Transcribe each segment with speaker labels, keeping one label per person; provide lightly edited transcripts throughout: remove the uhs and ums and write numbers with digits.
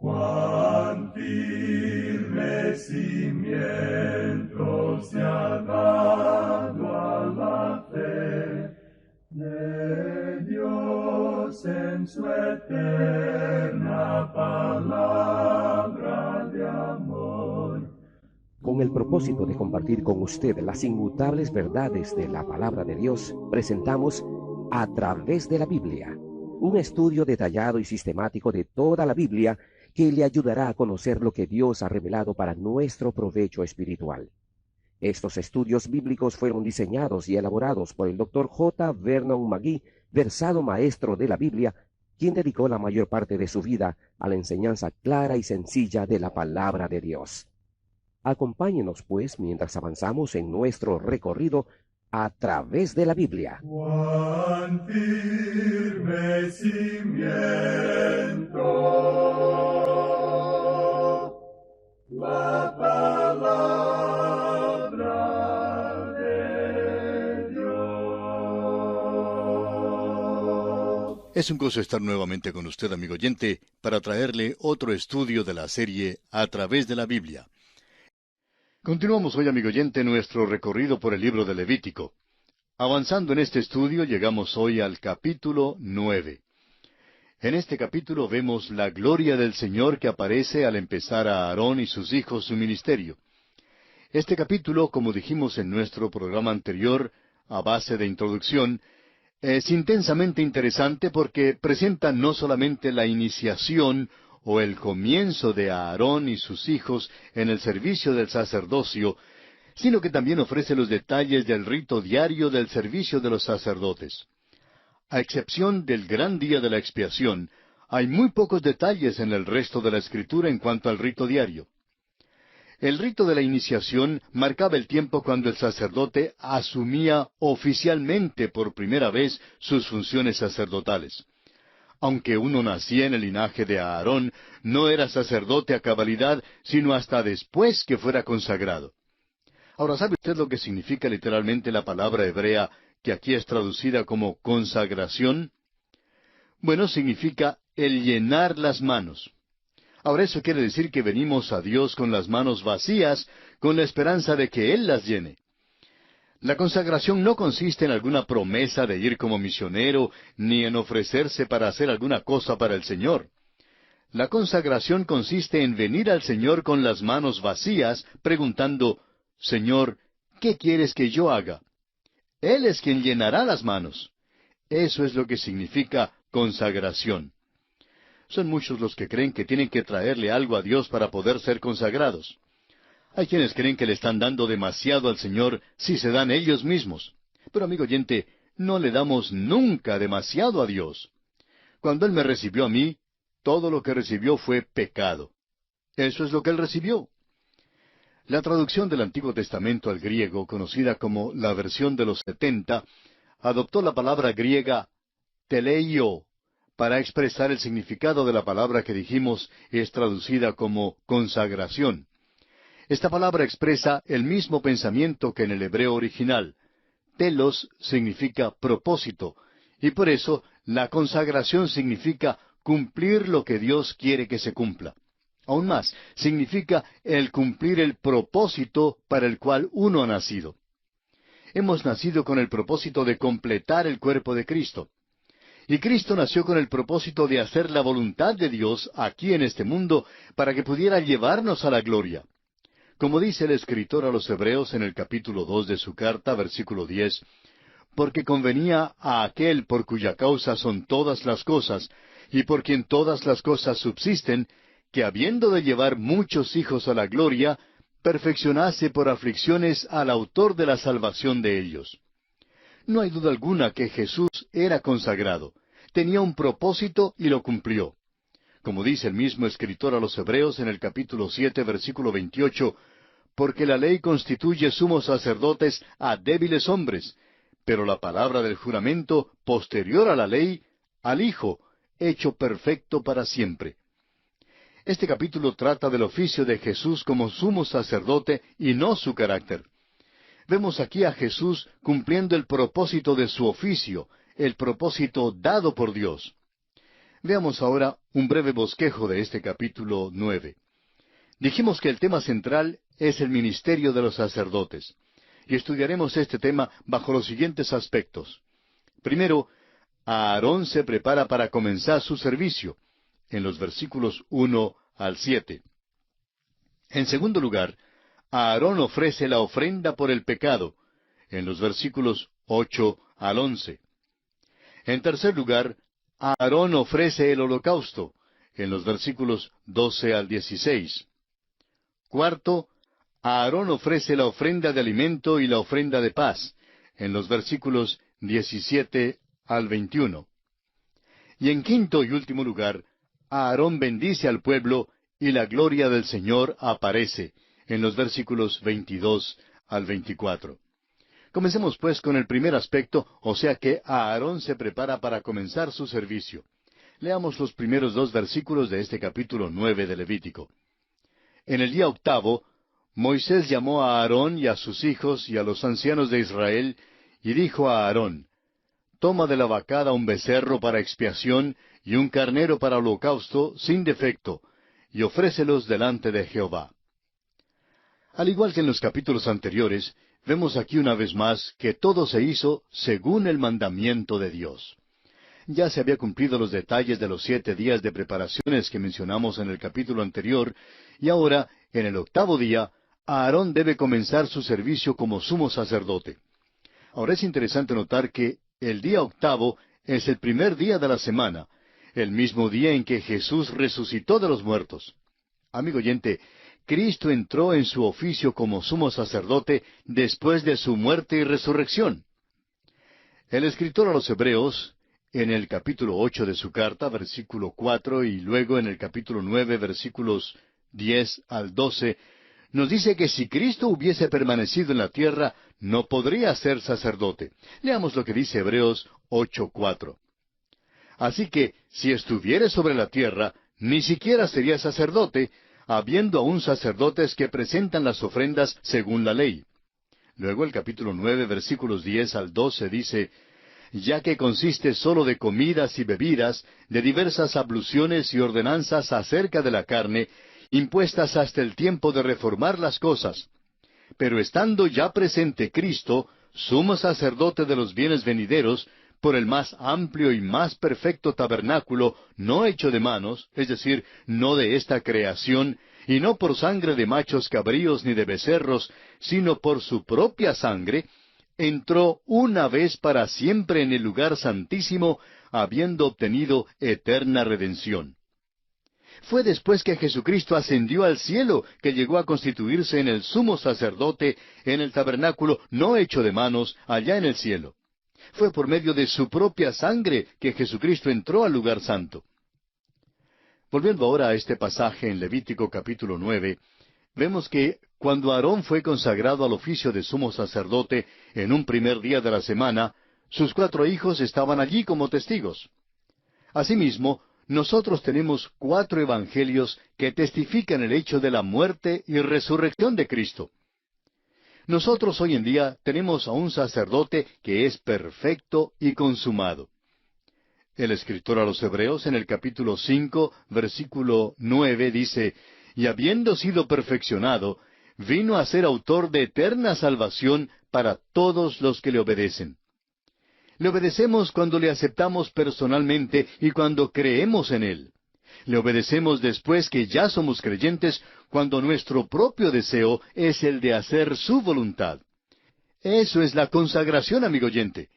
Speaker 1: Cuán firme cimiento se ha dado a la fe de Dios en su eterna palabra de amor.
Speaker 2: Con el propósito de compartir con usted las inmutables verdades de la palabra de Dios, presentamos A Través de la Biblia, un estudio detallado y sistemático de toda la Biblia que le ayudará a conocer lo que Dios ha revelado para nuestro provecho espiritual. Estos estudios bíblicos fueron diseñados y elaborados por el Dr. J. Vernon McGee, versado maestro de la Biblia, quien dedicó la mayor parte de su vida a la enseñanza clara y sencilla de la palabra de Dios. Acompáñenos, pues, mientras avanzamos en nuestro recorrido a través de la Biblia.
Speaker 1: Cuán firme cimiento la palabra de Dios.
Speaker 3: Es un gozo estar nuevamente con usted, amigo oyente, para traerle otro estudio de la serie A Través de la Biblia. Continuamos hoy, amigo oyente, nuestro recorrido por el libro de Levítico. Avanzando en este estudio, llegamos hoy al capítulo 9. En este capítulo vemos la gloria del Señor que aparece al empezar a Aarón y sus hijos su ministerio. Este capítulo, como dijimos en nuestro programa anterior, a base de introducción, es intensamente interesante porque presenta no solamente la iniciación o el comienzo de Aarón y sus hijos en el servicio del sacerdocio, sino que también ofrece los detalles del rito diario del servicio de los sacerdotes. A excepción del gran día de la expiación, hay muy pocos detalles en el resto de la Escritura en cuanto al rito diario. El rito de la iniciación marcaba el tiempo cuando el sacerdote asumía oficialmente por primera vez sus funciones sacerdotales. Aunque uno nacía en el linaje de Aarón, no era sacerdote a cabalidad, sino hasta después que fuera consagrado. Ahora, ¿sabe usted lo que significa literalmente la palabra hebrea que aquí es traducida como consagración? Bueno, significa el llenar las manos. Ahora, eso quiere decir que venimos a Dios con las manos vacías, con la esperanza de que Él las llene. La consagración no consiste en alguna promesa de ir como misionero, ni en ofrecerse para hacer alguna cosa para el Señor. La consagración consiste en venir al Señor con las manos vacías, preguntando, Señor, ¿qué quieres que yo haga? Él es quien llenará las manos. Eso es lo que significa consagración. Son muchos los que creen que tienen que traerle algo a Dios para poder ser consagrados. Hay quienes creen que le están dando demasiado al Señor si se dan ellos mismos. Pero, amigo oyente, no le damos nunca demasiado a Dios. Cuando Él me recibió a mí, todo lo que recibió fue pecado. Eso es lo que Él recibió. La traducción del Antiguo Testamento al griego, conocida como la versión de los 70, adoptó la palabra griega teleio para expresar el significado de la palabra que dijimos es traducida como consagración. Esta palabra expresa el mismo pensamiento que en el hebreo original. Telos significa propósito, y por eso la consagración significa cumplir lo que Dios quiere que se cumpla. Aún más, significa el cumplir el propósito para el cual uno ha nacido. Hemos nacido con el propósito de completar el cuerpo de Cristo. Y Cristo nació con el propósito de hacer la voluntad de Dios aquí en este mundo para que pudiera llevarnos a la gloria. Como dice el escritor a los Hebreos en el capítulo 2 de su carta, versículo 10, porque convenía a aquel por cuya causa son todas las cosas, y por quien todas las cosas subsisten, que habiendo de llevar muchos hijos a la gloria, perfeccionase por aflicciones al autor de la salvación de ellos. No hay duda alguna que Jesús era consagrado, tenía un propósito y lo cumplió. Como dice el mismo escritor a los Hebreos en el capítulo 7, versículo 28, porque la ley constituye sumos sacerdotes a débiles hombres, pero la palabra del juramento, posterior a la ley, al Hijo, hecho perfecto para siempre. Este capítulo trata del oficio de Jesús como sumo sacerdote y no su carácter. Vemos aquí a Jesús cumpliendo el propósito de su oficio, el propósito dado por Dios. Veamos ahora un breve bosquejo de este capítulo 9. Dijimos que el tema central es el ministerio de los sacerdotes, y estudiaremos este tema bajo los siguientes aspectos. Primero, Aarón se prepara para comenzar su servicio, en los versículos 1 al 7. En segundo lugar, Aarón ofrece la ofrenda por el pecado, en los versículos 8 al 11. En tercer lugar, Aarón ofrece el holocausto, en los versículos 12 al 16. Cuarto, Aarón ofrece la ofrenda de alimento y la ofrenda de paz, en los versículos 17 al 21. Y en quinto y último lugar, Aarón bendice al pueblo y la gloria del Señor aparece, en los versículos 22 al 24. Comencemos pues con el primer aspecto, o sea que Aarón se prepara para comenzar su servicio. Leamos los primeros 2 versículos de este capítulo 9 de Levítico. En el día octavo, Moisés llamó a Aarón y a sus hijos y a los ancianos de Israel, y dijo a Aarón: Toma de la vacada un becerro para expiación y un carnero para holocausto sin defecto, y ofrécelos delante de Jehová. Al igual que en los capítulos anteriores, vemos aquí una vez más que todo se hizo según el mandamiento de Dios. Ya se había cumplido los detalles de los 7 días de preparaciones que mencionamos en el capítulo anterior, y ahora, en el octavo día, Aarón debe comenzar su servicio como sumo sacerdote. Ahora es interesante notar que el día octavo es el primer día de la semana, el mismo día en que Jesús resucitó de los muertos. Amigo oyente, Cristo entró en su oficio como sumo sacerdote después de su muerte y resurrección. El escritor a los Hebreos, en el capítulo 8 de su carta, versículo 4, y luego en el capítulo 9, versículos 10 al 12, nos dice que si Cristo hubiese permanecido en la tierra, no podría ser sacerdote. Leamos lo que dice Hebreos 8:4. Así que, si estuviere sobre la tierra, ni siquiera sería sacerdote, habiendo aún sacerdotes que presentan las ofrendas según la ley. Luego el capítulo 9, versículos 10 al 12 dice: Ya que consiste sólo de comidas y bebidas, de diversas abluciones y ordenanzas acerca de la carne, impuestas hasta el tiempo de reformar las cosas. Pero estando ya presente Cristo, sumo sacerdote de los bienes venideros, por el más amplio y más perfecto tabernáculo, no hecho de manos, es decir, no de esta creación, y no por sangre de machos cabríos ni de becerros, sino por su propia sangre, entró una vez para siempre en el lugar santísimo, habiendo obtenido eterna redención. Fue después que Jesucristo ascendió al cielo que llegó a constituirse en el sumo sacerdote en el tabernáculo no hecho de manos allá en el cielo. Fue por medio de su propia sangre que Jesucristo entró al lugar santo. Volviendo ahora a este pasaje en Levítico capítulo 9, vemos que cuando Aarón fue consagrado al oficio de sumo sacerdote en un primer día de la semana, sus 4 hijos estaban allí como testigos. Asimismo, nosotros tenemos 4 evangelios que testifican el hecho de la muerte y resurrección de Cristo. Nosotros hoy en día tenemos a un sacerdote que es perfecto y consumado. El escritor a los Hebreos en el capítulo 5, versículo 9 dice: Y habiendo sido perfeccionado, vino a ser autor de eterna salvación para todos los que le obedecen. Le obedecemos cuando le aceptamos personalmente y cuando creemos en Él. Le obedecemos después que ya somos creyentes, cuando nuestro propio deseo es el de hacer su voluntad. Eso es la consagración, amigo oyente.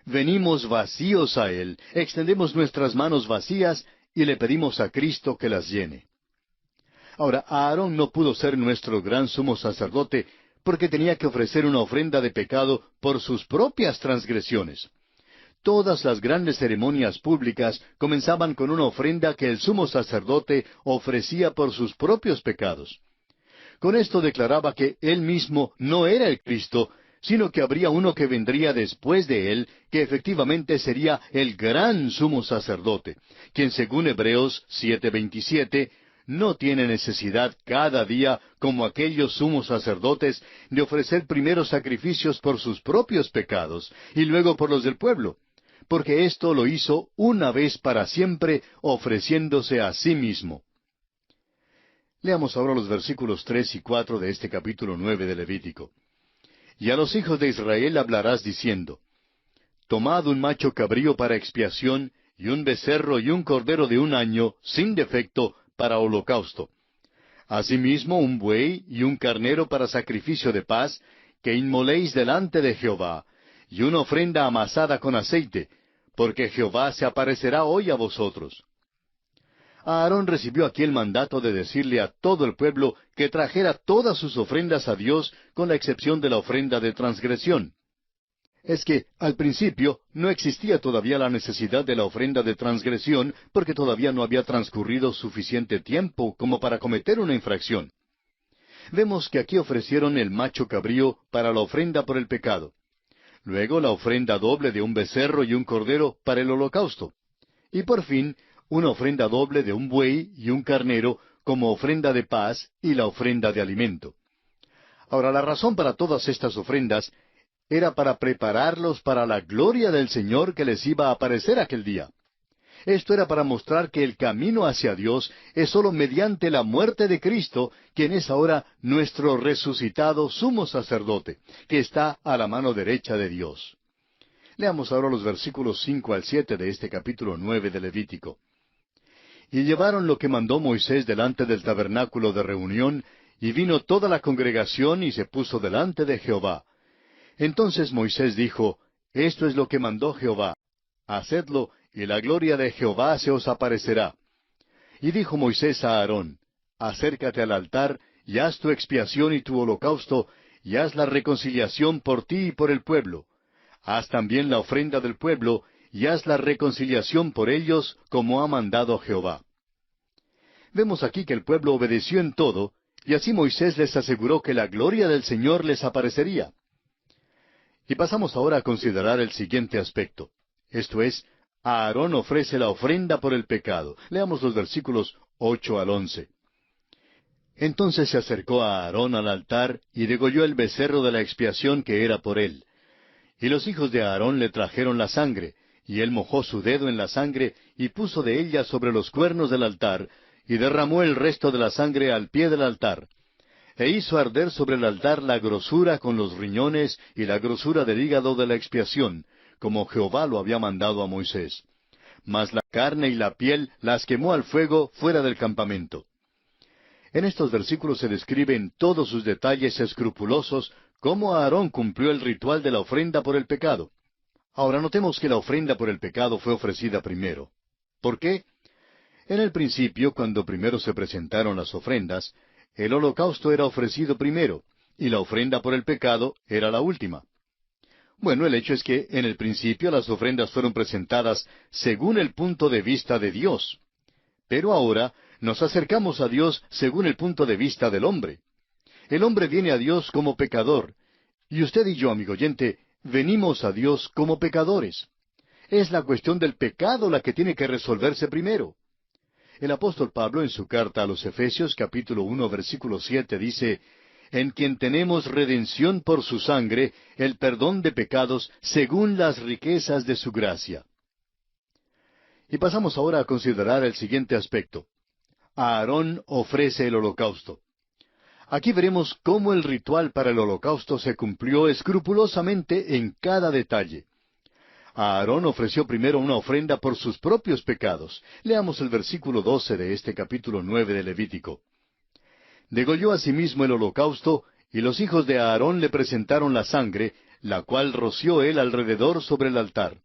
Speaker 3: Venimos vacíos a Él, extendemos nuestras manos vacías y le pedimos a Cristo que las llene. Ahora, Aarón no pudo ser nuestro gran sumo sacerdote porque tenía que ofrecer una ofrenda de pecado por sus propias transgresiones. Todas las grandes ceremonias públicas comenzaban con una ofrenda que el sumo sacerdote ofrecía por sus propios pecados. Con esto declaraba que él mismo no era el Cristo, sino que habría uno que vendría después de él, que efectivamente sería el gran sumo sacerdote, quien según Hebreos 7:27, no tiene necesidad cada día, como aquellos sumos sacerdotes, de ofrecer primero sacrificios por sus propios pecados, y luego por los del pueblo, porque esto lo hizo una vez para siempre, ofreciéndose a sí mismo. Leamos ahora los versículos 3 y 4 de este capítulo 9 de Levítico. Y a los hijos de Israel hablarás diciendo, Tomad un macho cabrío para expiación, y un becerro y un cordero de un año, sin defecto, para holocausto. Asimismo un buey y un carnero para sacrificio de paz, que inmoléis delante de Jehová, y una ofrenda amasada con aceite, porque Jehová se aparecerá hoy a vosotros. Aarón recibió aquí el mandato de decirle a todo el pueblo que trajera todas sus ofrendas a Dios, con la excepción de la ofrenda de transgresión. Es que, al principio, no existía todavía la necesidad de la ofrenda de transgresión, porque todavía no había transcurrido suficiente tiempo como para cometer una infracción. Vemos que aquí ofrecieron el macho cabrío para la ofrenda por el pecado. Luego la ofrenda doble de un becerro y un cordero para el holocausto. Y por fin, una ofrenda doble de un buey y un carnero como ofrenda de paz y la ofrenda de alimento. Ahora, la razón para todas estas ofrendas era para prepararlos para la gloria del Señor que les iba a aparecer aquel día. Esto era para mostrar que el camino hacia Dios es sólo mediante la muerte de Cristo, quien es ahora nuestro resucitado sumo sacerdote, que está a la mano derecha de Dios. Leamos ahora los versículos 5 al 7 de este capítulo 9 de Levítico. Y llevaron lo que mandó Moisés delante del tabernáculo de reunión, y vino toda la congregación y se puso delante de Jehová. Entonces Moisés dijo, Esto es lo que mandó Jehová, hacedlo, y la gloria de Jehová se os aparecerá. Y dijo Moisés a Aarón, Acércate al altar, y haz tu expiación y tu holocausto, y haz la reconciliación por ti y por el pueblo. Haz también la ofrenda del pueblo, y haz la reconciliación por ellos, como ha mandado Jehová. Vemos aquí que el pueblo obedeció en todo, y así Moisés les aseguró que la gloria del Señor les aparecería. Y pasamos ahora a considerar el siguiente aspecto. Esto es, Aarón ofrece la ofrenda por el pecado. Leamos los versículos 8 al 11. Entonces se acercó a Aarón al altar y degolló el becerro de la expiación que era por él. Y los hijos de Aarón le trajeron la sangre, y él mojó su dedo en la sangre y puso de ella sobre los cuernos del altar, y derramó el resto de la sangre al pie del altar. E hizo arder sobre el altar la grosura con los riñones y la grosura del hígado de la expiación, como Jehová lo había mandado a Moisés. Mas la carne y la piel las quemó al fuego fuera del campamento. En estos versículos se describe en todos sus detalles escrupulosos cómo Aarón cumplió el ritual de la ofrenda por el pecado. Ahora notemos que la ofrenda por el pecado fue ofrecida primero. ¿Por qué? En el principio, cuando primero se presentaron las ofrendas, el holocausto era ofrecido primero, y la ofrenda por el pecado era la última. Bueno, el hecho es que en el principio las ofrendas fueron presentadas según el punto de vista de Dios. Pero ahora nos acercamos a Dios según el punto de vista del hombre. El hombre viene a Dios como pecador, y usted y yo, amigo oyente, venimos a Dios como pecadores. Es la cuestión del pecado la que tiene que resolverse primero. El apóstol Pablo en su carta a los Efesios capítulo 1 versículo 7 dice, En quien tenemos redención por su sangre, el perdón de pecados, según las riquezas de su gracia. Y pasamos ahora a considerar el siguiente aspecto. Aarón ofrece el holocausto. Aquí veremos cómo el ritual para el holocausto se cumplió escrupulosamente en cada detalle. Aarón ofreció primero una ofrenda por sus propios pecados. Leamos el versículo 12 de este capítulo 9 de Levítico. Degolló asimismo el holocausto, y los hijos de Aarón le presentaron la sangre, la cual roció él alrededor sobre el altar.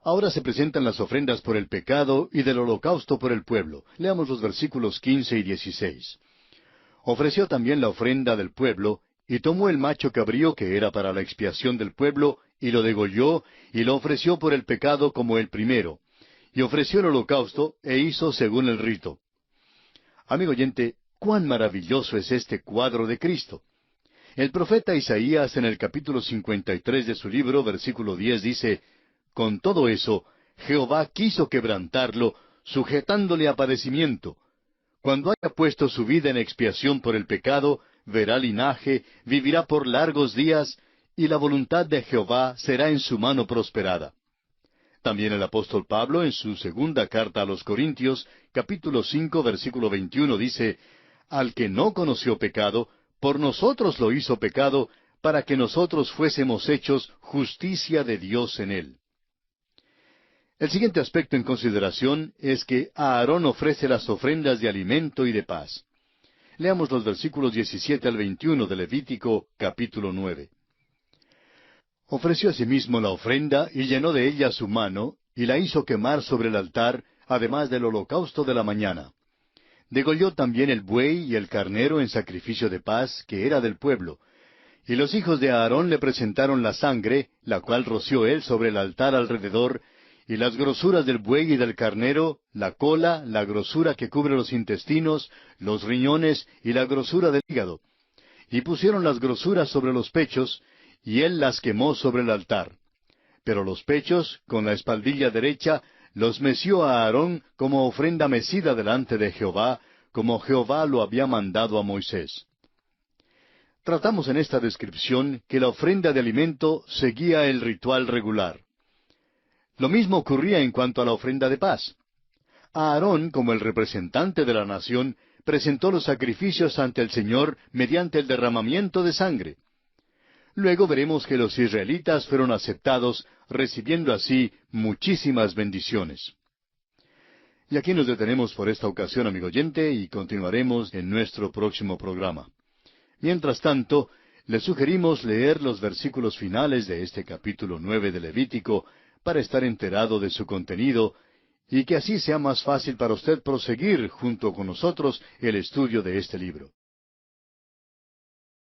Speaker 3: Ahora se presentan las ofrendas por el pecado y del holocausto por el pueblo. Leamos los versículos 15 y 16. Ofreció también la ofrenda del pueblo, y tomó el macho cabrío que era para la expiación del pueblo, y lo degolló, y lo ofreció por el pecado como el primero. Y ofreció el holocausto, e hizo según el rito. Amigo oyente, cuán maravilloso es este cuadro de Cristo. El profeta Isaías en el capítulo 53 de su libro, versículo 10, dice, Con todo eso, Jehová quiso quebrantarlo, sujetándole a padecimiento. Cuando haya puesto su vida en expiación por el pecado, verá linaje, vivirá por largos días, y la voluntad de Jehová será en su mano prosperada. También el apóstol Pablo, en su segunda carta a los Corintios, capítulo 5, versículo 21, dice, «Al que no conoció pecado, por nosotros lo hizo pecado, para que nosotros fuésemos hechos justicia de Dios en él». El siguiente aspecto en consideración es que Aarón ofrece las ofrendas de alimento y de paz. Leamos los versículos 17 al 21 de Levítico, capítulo 9. Ofreció asimismo la ofrenda y llenó de ella su mano, y la hizo quemar sobre el altar, además del holocausto de la mañana. Degolló también el buey y el carnero en sacrificio de paz, que era del pueblo. Y los hijos de Aarón le presentaron la sangre, la cual roció él sobre el altar alrededor, y las grosuras del buey y del carnero, la cola, la grosura que cubre los intestinos, los riñones y la grosura del hígado. Y pusieron las grosuras sobre los pechos, y él las quemó sobre el altar. Pero los pechos, con la espaldilla derecha, los meció a Aarón como ofrenda mecida delante de Jehová, como Jehová lo había mandado a Moisés. Tratamos en esta descripción que la ofrenda de alimento seguía el ritual regular. Lo mismo ocurría en cuanto a la ofrenda de paz. Aarón, como el representante de la nación, presentó los sacrificios ante el Señor mediante el derramamiento de sangre. Luego veremos que los israelitas fueron aceptados, recibiendo así muchísimas bendiciones. Y aquí nos detenemos por esta ocasión, amigo oyente, y continuaremos en nuestro próximo programa. Mientras tanto, le sugerimos leer los versículos finales de este capítulo 9 de Levítico para estar enterado de su contenido, y que así sea más fácil para usted proseguir junto con nosotros el estudio de este libro.